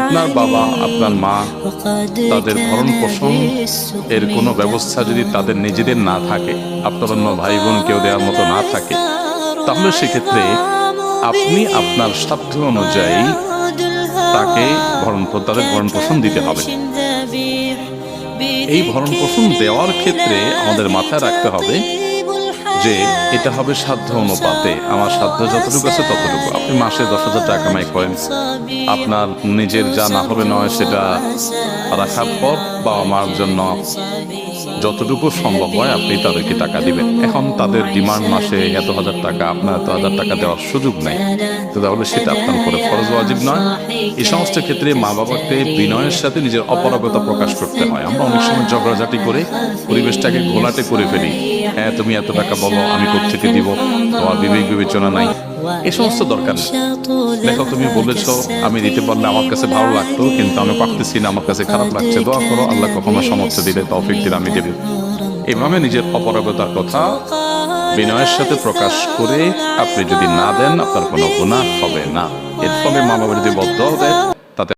আপনার বাবা আপনার মা তাদের ভরণ পোষণ এর কোনো ব্যবস্থা যদি তাদের নিজেদের না থাকে, আপনার অন্য ভাই বোন কেউ দেওয়ার মতো না থাকে, তাহলে সেক্ষেত্রে আপনি আপনার সাধ্য অনুযায়ী তাকে তাদের ভরণ পোষণ দিতে হবে। এই ভরণ পোষণ দেওয়ার ক্ষেত্রে আমাদের মাথায় রাখতে হবে যে এটা হবে সাধ্য অনুপাতে, আমার সাধ্য যতটুকু আছে ততটুকু। আপনি মাসে 10,000 টাকা কামাই করেন, আপনার নিজের যা না হবে নয় সেটা রাখার পর বাবা মার জন্য যতটুকু সম্ভব হয় আপনি তাদেরকে টাকা দিবেন। এখন তাদের ডিমান্ড মাসে এত হাজার টাকা, আপনার এত হাজার টাকা দেওয়ার সুযোগ নেই, তাহলে সেটা আপনার উপরে ফরজ ওয়াজিব নয়। এই সমস্ত ক্ষেত্রে মা বাবাকে বিনয়ের সাথে নিজের অপারগতা প্রকাশ করতে হয়। আমরা অনেক সময় ঝগড়াঝাটি করে পরিবেশটাকে ঘোলাটে করে ফেলি। হ্যাঁ, তুমি এত টাকা বলো, আমি কোত্থেকে দিব, তোমার বিবেক বিবেচনা নাই, এই সমস্ত দরকার নেই। দেখো, তুমি বলেছো আমি দিতে পারলে আমার কাছে ভালো লাগতো, কিন্তু আমি পারতেছি না, আমার কাছে খারাপ লাগছে, দোয়া করো আল্লাহ কখনো সামর্থ্য দিলে, তৌফিক দিলে আমি দেব। এভাবে নিজের অপারগতার কথা বিনয়ের সাথে প্রকাশ করে আপনি যদি না দেন, আপনার কোনো গুনাহ হবে না। এর ফলে মা বাবা যদি বদ্ধ দেয়